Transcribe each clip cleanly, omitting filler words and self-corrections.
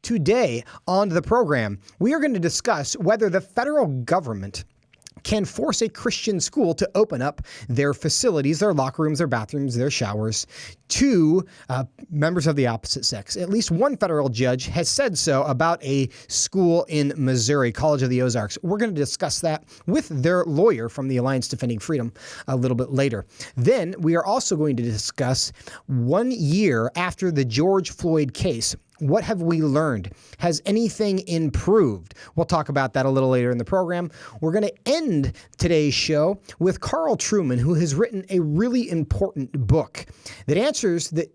Today on the program, we are going to discuss whether the federal government can force a Christian school to open up their facilities, their locker rooms, their bathrooms, their showers to members of the opposite sex. At least one federal judge has said so about a school in Missouri, College of the Ozarks. We're going to discuss that with their lawyer from the Alliance Defending Freedom a little bit later. Then we are also going to discuss 1 year after the George Floyd case. What have we learned? Has anything improved? We'll talk about that a little later in the program. We're going to end today's show with Carl Trueman, who has written a really important book that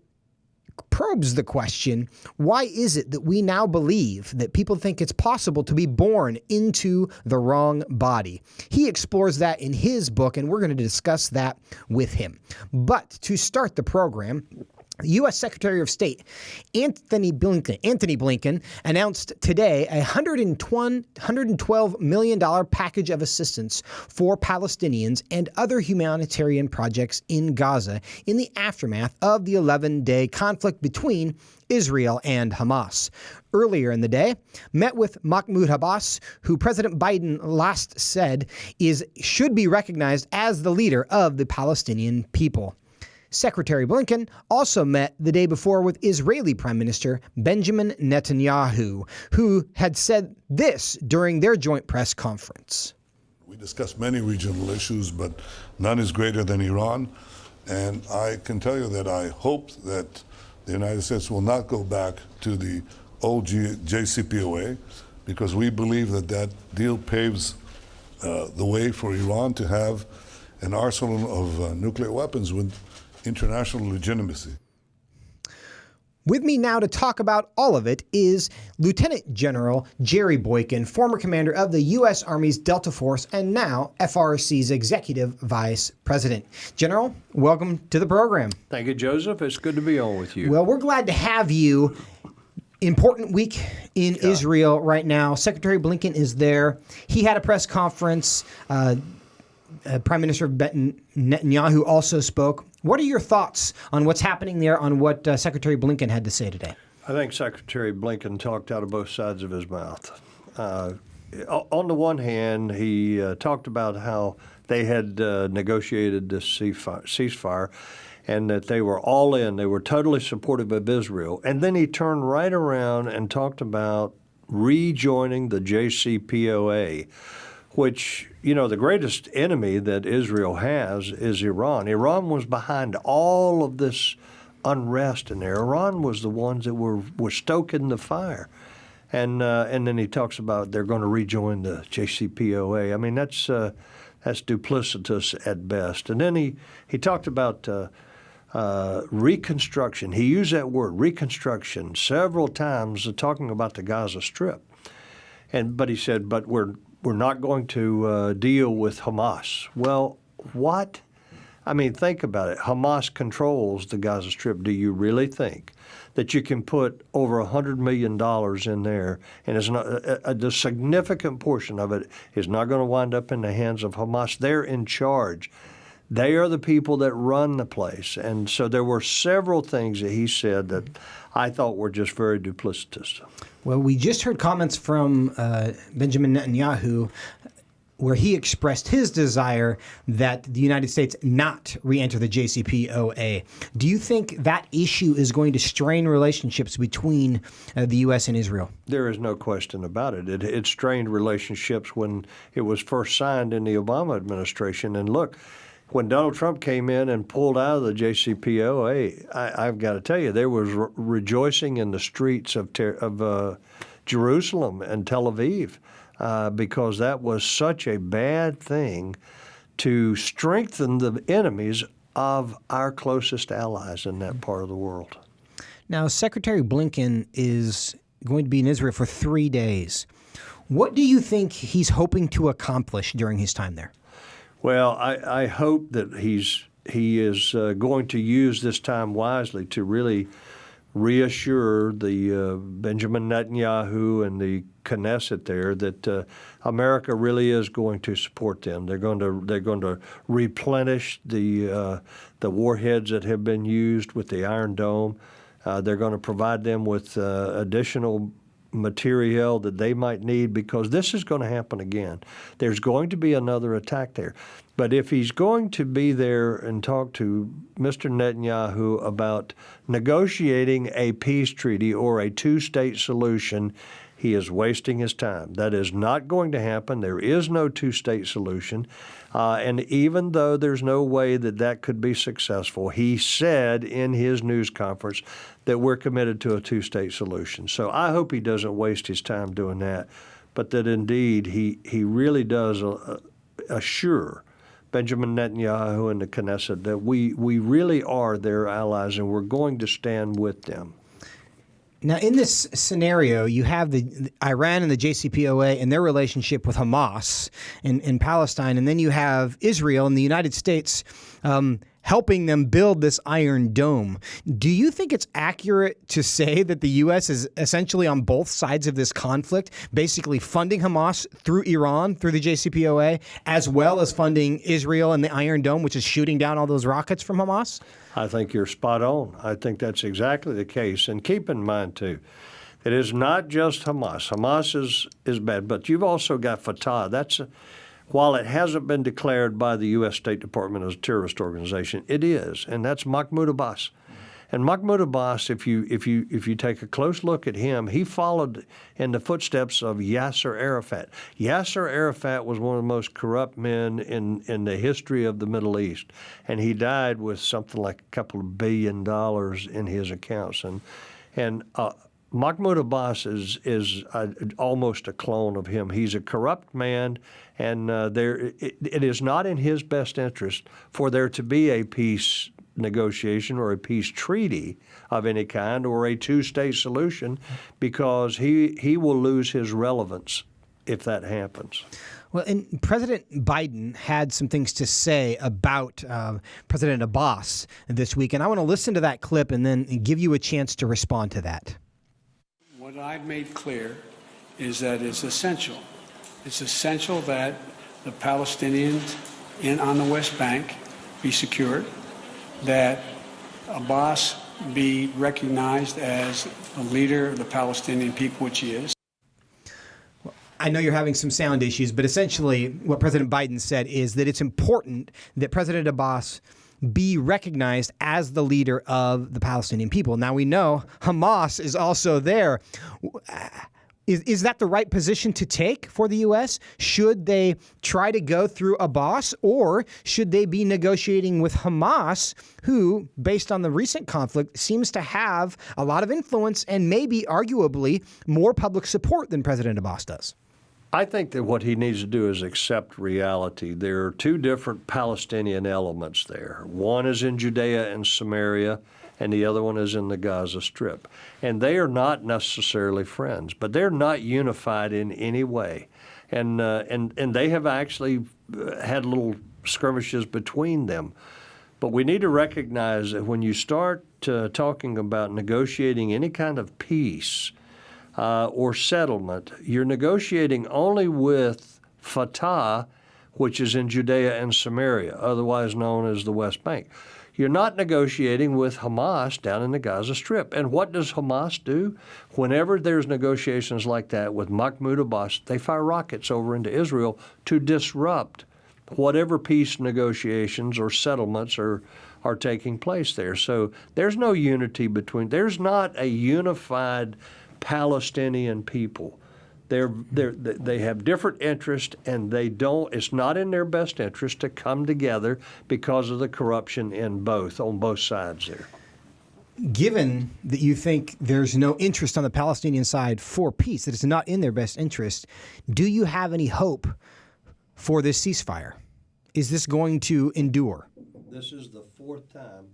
probes the question, why is it that we now believe that people think it's possible to be born into the wrong body? He explores that in his book, and we're going to discuss that with him. But to start the program, U.S. Secretary of State Antony Blinken announced today a $112 million package of assistance for Palestinians and other humanitarian projects in Gaza in the aftermath of the 11-day conflict between Israel and Hamas. Earlier in the day, met with Mahmoud Abbas, who President Biden last said should be recognized as the leader of the Palestinian people. Secretary Blinken also met the day before with Israeli Prime Minister Benjamin Netanyahu, who had said this during their joint press conference. We discussed many regional issues, but none is greater than Iran. And I can tell you that I hope that the United States will not go back to the old JCPOA, because we believe that that deal paves the way for Iran to have an arsenal of nuclear weapons with international legitimacy. With me now to talk about all of it is Lieutenant General Jerry Boykin, former commander of the U.S. Army's Delta Force and now FRC's Executive Vice President. General, welcome to the program. Thank you, Joseph. It's good to be on with you. Well, we're glad to have you. Important week in Israel right now. Secretary Blinken is there. He had a press conference. Prime Minister Netanyahu also spoke. What are your thoughts on what's happening there, on what Secretary Blinken had to say today? I think Secretary Blinken talked out of both sides of his mouth. On the one hand, he talked about how they had negotiated this ceasefire and that they were all in. They were totally supportive of Israel. And then he turned right around and talked about rejoining the JCPOA, which, you know, the greatest enemy that Israel has is Iran. Iran was behind all of this unrest in there. Iran was the ones that were stoking the fire. And then he talks about they're going to rejoin the JCPOA. I mean, that's duplicitous at best. And then he talked about reconstruction. He used that word, reconstruction, several times, talking about the Gaza Strip. But he said, but we're not going to deal with Hamas. Well, what? I mean, think about it. Hamas controls the Gaza Strip. Do you really think that you can put over $100 million in there, and it's not, the significant portion of it is not going to wind up in the hands of Hamas? They're in charge. They are the people that run the place. And so there were several things that he said that I thought were just very duplicitous. Well, we just heard comments from Benjamin Netanyahu where he expressed his desire that the United States not re-enter the JCPOA. Do you think that issue is going to strain relationships between the U.S. and Israel? There is no question about it. It strained relationships when it was first signed in the Obama administration. And look, when Donald Trump came in and pulled out of the JCPOA, I've got to tell you, there was rejoicing in the streets of Jerusalem and Tel Aviv because that was such a bad thing to strengthen the enemies of our closest allies in that part of the world. Now, Secretary Blinken is going to be in Israel for 3 days. What do you think he's hoping to accomplish during his time there? Well, I hope that he is going to use this time wisely to really reassure the Benjamin Netanyahu and the Knesset there that America really is going to support them. They're going to replenish the warheads that have been used with the Iron Dome. They're going to provide them with additional materiel that they might need, because this is going to happen again. There's going to be another attack there. But if he's going to be there and talk to Mr. Netanyahu about negotiating a peace treaty or a two-state solution, he is wasting his time. That is not going to happen. There is no two-state solution. And even though there's no way that that could be successful, he said in his news conference that we're committed to a two-state solution. So I hope he doesn't waste his time doing that, but that indeed he really does assure Benjamin Netanyahu and the Knesset that we really are their allies and we're going to stand with them. Now, in this scenario, you have the Iran and the JCPOA and their relationship with Hamas in Palestine, and then you have Israel and the United States helping them build this Iron Dome. Do you think it's accurate to say that the U.S. is essentially on both sides of this conflict, basically funding Hamas through Iran, through the JCPOA, as well as funding Israel and the Iron Dome, which is shooting down all those rockets from Hamas? I think you're spot on. I think that's exactly the case. And keep in mind, too, that it's not just Hamas. Hamas is bad, but you've also got Fatah. While it hasn't been declared by the U.S. State Department as a terrorist organization, it is, and that's Mahmoud Abbas. And Mahmoud Abbas, if you take a close look at him, he followed in the footsteps of Yasser Arafat. Yasser Arafat was one of the most corrupt men in the history of the Middle East, and he died with something like a couple of $1 billion in his accounts. And Mahmoud Abbas is almost a clone of him. He's a corrupt man, and it is not in his best interest for there to be a peace negotiation or a peace treaty of any kind or a two-state solution, because he will lose his relevance if that happens. Well, and President Biden had some things to say about President Abbas this week, and I want to listen to that clip and then give you a chance to respond to that. What I've made clear is that it's essential. It's essential that the Palestinians on the West Bank be secured, that Abbas be recognized as the leader of the Palestinian people, which he is. I know you're having some sound issues, but essentially what President Biden said is that it's important that President Abbas be recognized as the leader of the Palestinian people. Now, we know Hamas is also there. Is that the right position to take for the U.S.? Should they try to go through Abbas, or should they be negotiating with Hamas, who, based on the recent conflict, seems to have a lot of influence and maybe arguably more public support than President Abbas does? I think that what he needs to do is accept reality. There are two different Palestinian elements there. One is in Judea and Samaria, and the other one is in the Gaza Strip. And they are not necessarily friends, but they're not unified in any way. And they have actually had little skirmishes between them. But we need to recognize that when you start talking about negotiating any kind of peace or settlement, you're negotiating only with Fatah, which is in Judea and Samaria, otherwise known as the West Bank. You're not negotiating with Hamas down in the Gaza Strip. And what does Hamas do? Whenever there's negotiations like that with Mahmoud Abbas, they fire rockets over into Israel to disrupt whatever peace negotiations or settlements are taking place there. So there's no unity there's not a unified Palestinian people. They have different interests, and it's not in their best interest to come together because of the corruption on both sides there. Given that you think there's no interest on the Palestinian side for peace, that it's not in their best interest, do you have any hope for this ceasefire? Is this going to endure? This is the fourth time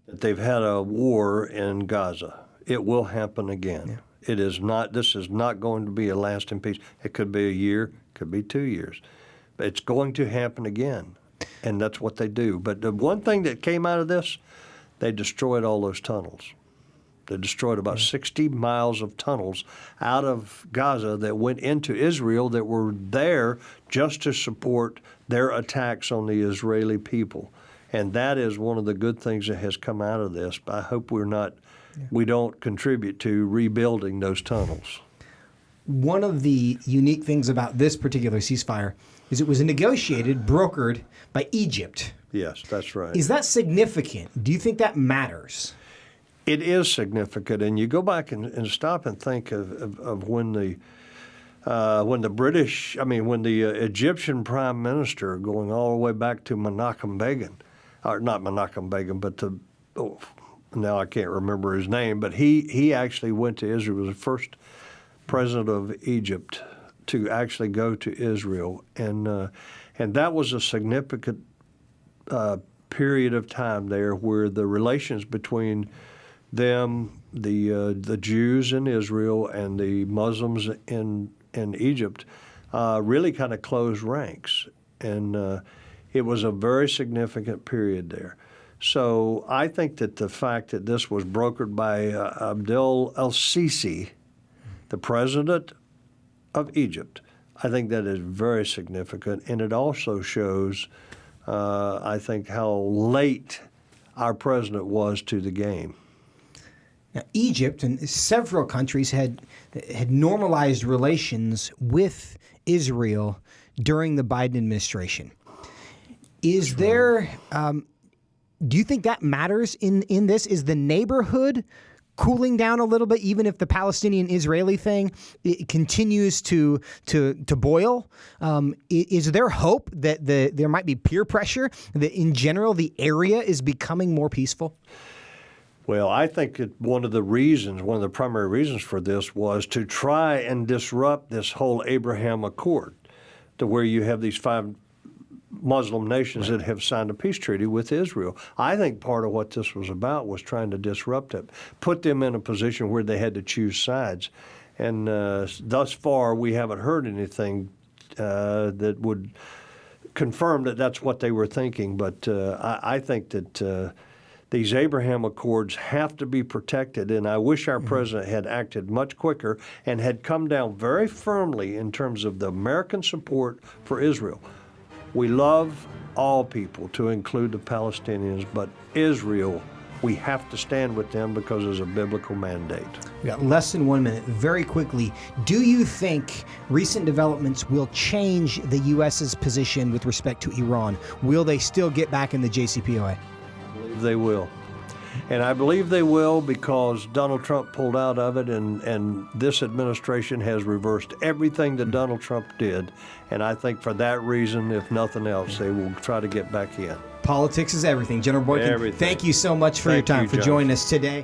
that they've had a war in Gaza. It will happen again. Yeah. This is not going to be a lasting peace. It could be a year, it could be 2 years. But it's going to happen again, and that's what they do. But the one thing that came out of this, they destroyed all those tunnels. They destroyed about 60 miles of tunnels out of Gaza that went into Israel that were there just to support their attacks on the Israeli people. And that is one of the good things that has come out of this. But I hope we don't contribute to rebuilding those tunnels. one of the unique things about this particular ceasefire is it was negotiated, brokered by Egypt. Yes, that's right. Is that significant? Do you think that matters? It is significant, and you go back and stop and think of when the Egyptian Prime Minister, going all the way back to Menachem Begin, or not Menachem Begin, but now I can't remember his name, but he actually went to Israel. He was the first president of Egypt to actually go to Israel, and that was a significant period of time there where the relations between them, the Jews in Israel and the Muslims in Egypt, really kind of closed ranks, and it was a very significant period there. So I think that the fact that this was brokered by Abdel el-Sisi, the president of Egypt, I think that is very significant, and it also shows, I think, how late our president was to the game. Now, Egypt and several countries had normalized relations with Israel during the Biden administration. Is there, do you think that matters in this? Is the neighborhood cooling down a little bit, even if the Palestinian-Israeli thing continues to boil? Is there hope that there might be peer pressure, that in general the area is becoming more peaceful? Well, I think that one of the primary reasons for this was to try and disrupt this whole Abraham Accord, to where you have these 5 Muslim nations that have signed a peace treaty with Israel. I think part of what this was about was trying to disrupt it, put them in a position where they had to choose sides. And thus far, we haven't heard anything that would confirm that that's what they were thinking. But I think that these Abraham Accords have to be protected, and I wish our president had acted much quicker and had come down very firmly in terms of the American support for Israel. We love all people, to include the Palestinians, but Israel, we have to stand with them because there's a biblical mandate. We got less than 1 minute. Very quickly, do you think recent developments will change the U.S.'s position with respect to Iran? Will they still get back in the JCPOA? I believe they will. And I believe they will because Donald Trump pulled out of it, and this administration has reversed everything that Donald Trump did. And I think for that reason, if nothing else, they will try to get back in. Politics is everything. General Boykin, Everything. thank you so much for your time, for joining us today.